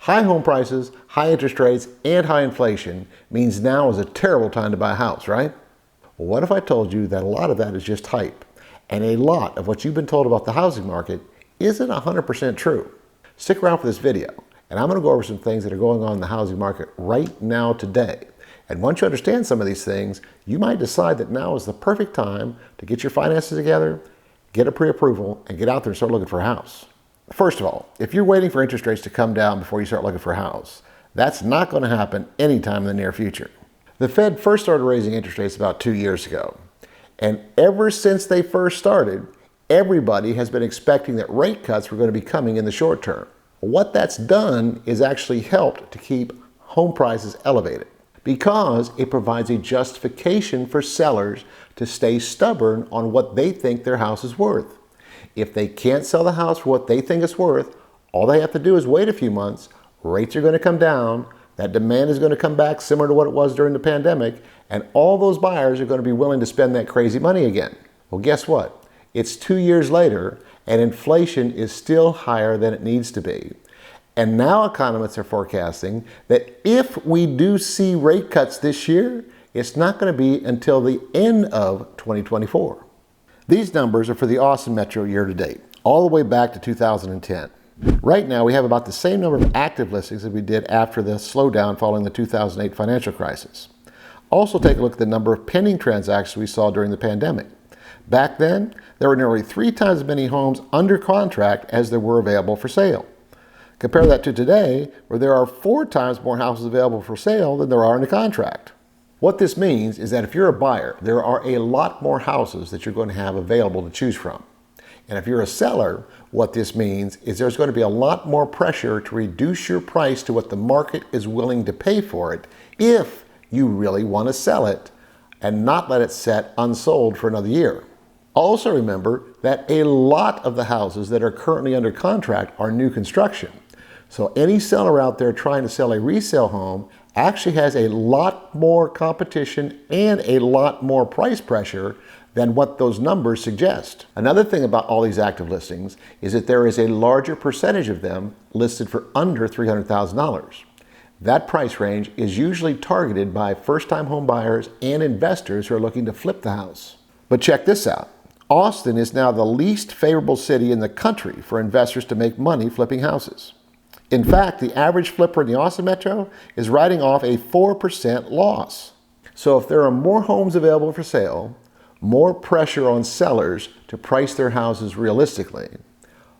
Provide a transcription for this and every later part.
High home prices, high interest rates, and high inflation means now is a terrible time to buy a house, right? Well, what if I told you that a lot of that is just hype, and a lot of what you've been told about the housing market isn't 100% true? Stick around for this video, and I'm going to go over some things that are going on in the housing market right now today. And once you understand some of these things, you might decide that now is the perfect time to get your finances together, get a pre-approval, and get out there and start looking for a house. First of all, if you're waiting for interest rates to come down before you start looking for a house, that's not going to happen anytime in the near future. The Fed first started raising interest rates about 2 years ago. And ever since they first started, everybody has been expecting that rate cuts were going to be coming in the short term. What that's done is actually helped to keep home prices elevated because it provides a justification for sellers to stay stubborn on what they think their house is worth. If they can't sell the house for what they think it's worth, all they have to do is wait a few months, rates are going to come down, that demand is going to come back similar to what it was during the pandemic, and all those buyers are going to be willing to spend that crazy money again. Well, guess what? It's 2 years later, and inflation is still higher than it needs to be. And now economists are forecasting that if we do see rate cuts this year, it's not going to be until the end of 2024. These numbers are for the Austin Metro year to date, all the way back to 2010. Right now, we have about the same number of active listings as we did after the slowdown following the 2008 financial crisis. Also, take a look at the number of pending transactions we saw during the pandemic. Back then, there were nearly 3 times as many homes under contract as there were available for sale. Compare that to today, where there are 4 times more houses available for sale than there are in the contract. What this means is that if you're a buyer, there are a lot more houses that you're going to have available to choose from. And if you're a seller, what this means is there's going to be a lot more pressure to reduce your price to what the market is willing to pay for it if you really want to sell it and not let it set unsold for another year. Also remember that a lot of the houses that are currently under contract are new construction. So any seller out there trying to sell a resale home actually has a lot more competition and a lot more price pressure than what those numbers suggest. Another thing about all these active listings is that there is a larger percentage of them listed for under $300,000. That price range is usually targeted by first-time home buyers and investors who are looking to flip the house. But check this out. Austin is now the least favorable city in the country for investors to make money flipping houses. In fact, the average flipper in the Austin Metro is writing off a 4% loss. So if there are more homes available for sale, more pressure on sellers to price their houses realistically,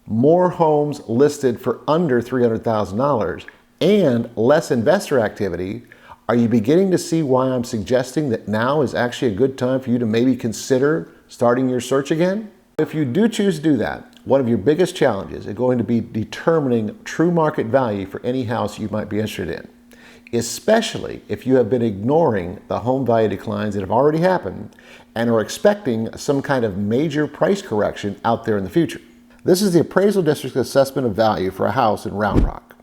more homes listed for under $300,000, and less investor activity, are you beginning to see why I'm suggesting that now is actually a good time for you to maybe consider starting your search again? If you do choose to do that, one of your biggest challenges is going to be determining true market value for any house you might be interested in, especially if you have been ignoring the home value declines that have already happened and are expecting some kind of major price correction out there in the future. This is the Appraisal District's assessment of value for a house in Round Rock.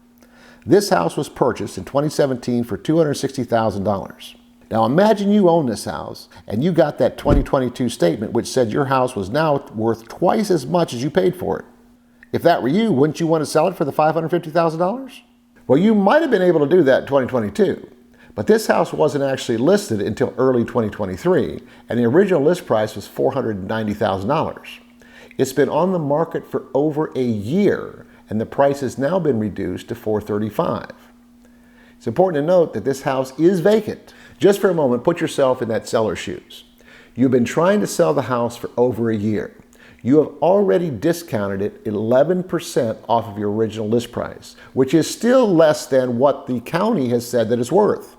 This house was purchased in 2017 for $260,000. Now imagine you own this house and you got that 2022 statement which said your house was now worth twice as much as you paid for it. If that were you, wouldn't you want to sell it for the $550,000? Well, you might have been able to do that in 2022, but this house wasn't actually listed until early 2023, and the original list price was $490,000. It's been on the market for over a year, and the price has now been reduced to $435,000. It's important to note that this house is vacant. Just for a moment, put yourself in that seller's shoes. You've been trying to sell the house for over a year. You have already discounted it 11% off of your original list price, which is still less than what the county has said that it's worth.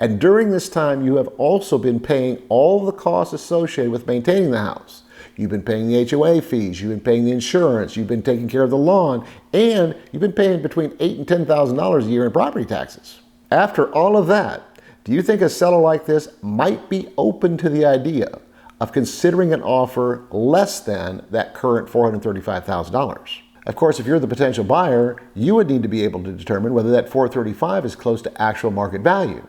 And during this time, you have also been paying all the costs associated with maintaining the house. You've been paying the HOA fees, you've been paying the insurance, you've been taking care of the lawn, and you've been paying between $8,000 and $10,000 a year in property taxes. After all of that, do you think a seller like this might be open to the idea of considering an offer less than that current $435,000? Of course, if you're the potential buyer, you would need to be able to determine whether that $435,000 is close to actual market value.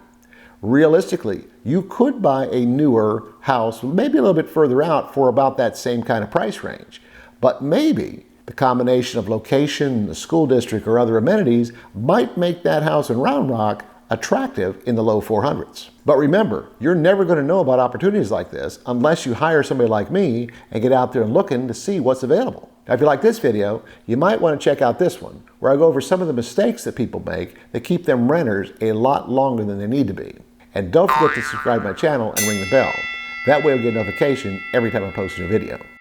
Realistically, you could buy a newer house, maybe a little bit further out, for about that same kind of price range. But maybe The combination of location, the school district, or other amenities might make that house in Round Rock attractive in the low 400s. But remember, you're never going to know about opportunities like this unless you hire somebody like me and get out there and looking to see what's available. Now, if you like this video, you might want to check out this one, where I go over some of the mistakes that people make that keep them renters a lot longer than they need to be. And don't forget to subscribe to my channel and ring the bell. That way you'll get a notification every time I post a new video.